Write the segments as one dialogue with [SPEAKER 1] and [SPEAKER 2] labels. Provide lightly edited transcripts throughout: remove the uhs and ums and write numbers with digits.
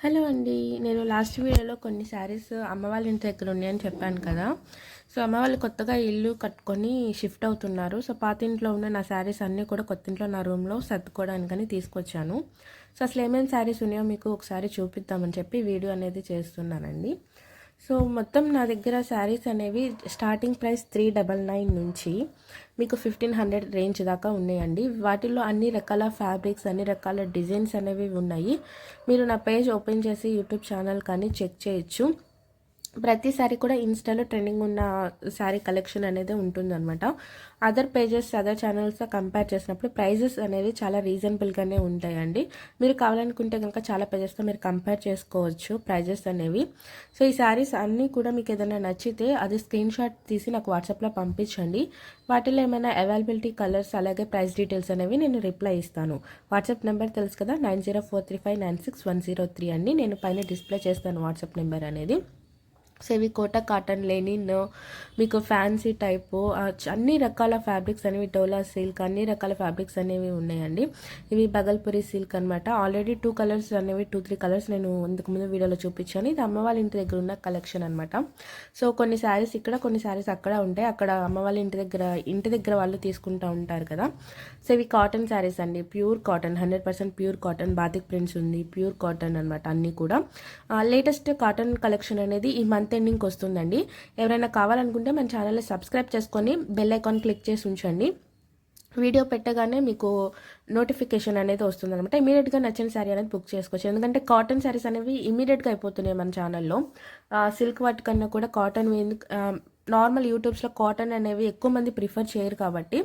[SPEAKER 1] Hello అండి. నేను last వీడియోలో కొన్ని శారీస్ అమ్మ వాళ్ళ ఇంటి దగ్గర ఉన్నాయని చెప్పాను కదా. సో అమ్మ వాళ్ళు కొత్తగా ఇల్లు కట్టుకొని షిఫ్ట్ అవుతున్నారు. సో పాత ఇంట్లో ఉన్న నా శారీస్ అన్నీ కూడా కొత్త ఇంట్లో నా రూమ్లో సర్దుకోవడానికని తీసుకొచ్చాను. సో అసలు ఏమేమి శారీస్ ఉన్నాయో మీకు ఒకసారి చూపిద్దామని చెప్పి వీడియో అనేది చేస్తున్నానండి. సో మొత్తం నా దగ్గర శారీస్ అనేవి స్టార్టింగ్ ప్రైస్ 399 నుంచి మీకు 1500 రేంజ్ దాకా ఉన్నాయండి. వాటిల్లో అన్ని రకాల ఫ్యాబ్రిక్స్, అన్ని రకాల డిజైన్స్ అనేవి ఉన్నాయి. మీరు నా పేజ్ ఓపెన్ చేసి యూట్యూబ్ ఛానల్ కానీ చెక్ చేయొచ్చు. ప్రతిసారి కూడా ఇన్స్టాలో ట్రెండింగ్ ఉన్న శారీ కలెక్షన్ అనేది ఉంటుందన్నమాట. అదర్ పేజెస్, అదర్ ఛానల్స్తో కంపేర్ చేసినప్పుడు ప్రైజెస్ అనేవి చాలా రీజనబుల్గానే ఉంటాయండి. మీరు కావాలనుకుంటే కనుక చాలా పేజెస్తో మీరు కంపేర్ చేసుకోవచ్చు ప్రైజెస్ అనేవి. సో ఈ శారీస్ అన్నీ కూడా మీకు ఏదైనా నచ్చితే అది స్క్రీన్ షాట్ తీసి నాకు వాట్సాప్లో పంపించండి. వాటిలో ఏమైనా అవైలబిలిటీ, కలర్స్, అలాగే ప్రైస్ డీటెయిల్స్ అనేవి నేను రిప్లై ఇస్తాను. వాట్సాప్ నెంబర్ తెలుసు కదా, 9043596103 అండి. నేను పైన డిస్ప్లే చేస్తాను వాట్సాప్ నెంబర్ అనేది. సో ఇవి కోటా కాటన్, లెనిన్, మీకు ఫ్యాన్సీ టైపు అన్ని రకాల ఫ్యాబ్రిక్స్ అనేవి, డోలా సిల్క్, అన్ని రకాల ఫ్యాబ్రిక్స్ అనేవి ఉన్నాయండి. ఇవి బగల్పురి సిల్క్ అనమాట. ఆల్రెడీ 2 కలర్స్ అనేవి 2-3 కలర్స్ నేను ఇంతకుముందు వీడియోలో చూపించాను. ఇది అమ్మ వాళ్ళ ఇంటి దగ్గర ఉన్న కలెక్షన్ అనమాట. సో కొన్ని శారీస్ ఇక్కడ, కొన్ని శారీస్ అక్కడ ఉంటాయి. అక్కడ అమ్మ వాళ్ళ ఇంటి దగ్గర వాళ్ళు తీసుకుంటూ ఉంటారు కదా. సో ఇవి కాటన్ శారీస్ అండి, pure cotton, 100% pure cotton. Batik prints ఉంది, ప్యూర్ కాటన్ అనమాట అన్నీ కూడా. లేటెస్ట్ కాటన్ కలెక్షన్ అనేది ఈ మంత్ ఎండింగ్కి వస్తుందండి. ఎవరైనా కావాలనుకుంటే మన ఛానల్ని సబ్స్క్రైబ్ చేసుకొని బెల్ ఐకాన్ క్లిక్ చేసి ఉంచండి. వీడియో పెట్టగానే మీకు నోటిఫికేషన్ అనేది వస్తుంది అనమాట. ఇమీడియట్గా నచ్చిన శారీ అనేది బుక్ చేసుకోవచ్చు. ఎందుకంటే కాటన్ శారీస్ అనేవి ఇమీడియట్గా అయిపోతున్నాయి మన ఛానల్లో. సిల్క్ వాటి కన్నా కూడా కాటన్ నార్మల్ యూట్యూబ్స్లో కాటన్ అనేవి ఎక్కువ మంది ప్రిఫర్ చేయరు కాబట్టి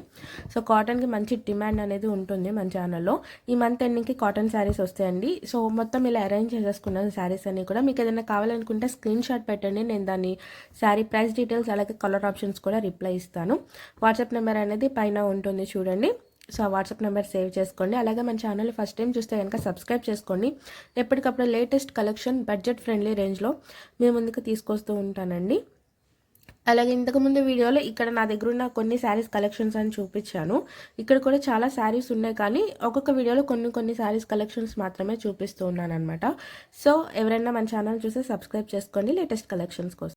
[SPEAKER 1] సో కాటన్కి మంచి డిమాండ్ అనేది ఉంటుంది మన ఛానల్లో. ఈ మంత్ ఎండింగ్కి కాటన్ శారీస్ వస్తాయండి. సో మొత్తం ఇలా అరేంజ్ చేసేసుకున్నాను శారీస్ అన్ని కూడా. మీకు ఏదైనా కావాలనుకుంటే స్క్రీన్ షాట్ పెట్టండి, నేను దాన్ని శారీ ప్రైస్ డీటెయిల్స్ అలాగే కలర్ ఆప్షన్స్ కూడా రిప్లై ఇస్తాను. వాట్సాప్ నెంబర్ అనేది పైన ఉంటుంది చూడండి. సో ఆ వాట్సాప్ నెంబర్ సేవ్ చేసుకోండి. అలాగే మన ఛానల్ ఫస్ట్ టైం చూస్తే కనుక సబ్స్క్రైబ్ చేసుకోండి. ఎప్పటికప్పుడు లేటెస్ట్ కలెక్షన్ బడ్జెట్ ఫ్రెండ్లీ రేంజ్లో మీ ముందుకు తీసుకొస్తూ ఉంటానండి. అలాగే ఇంతకుముందు వీడియోలో ఇక్కడ నా దగ్గర ఉన్న కొన్ని శారీస్ కలెక్షన్స్ అని చూపించాను. ఇక్కడ కూడా చాలా శారీస్ ఉన్నాయి, కానీ ఒక్కొక్క వీడియోలో కొన్ని శారీస్ కలెక్షన్స్ మాత్రమే చూపిస్తూ ఉన్నాను అనమాట. సో ఎవరైనా మన ఛానల్ చూస్తే సబ్స్క్రైబ్ చేసుకోండి లేటెస్ట్ కలెక్షన్స్ కోసం.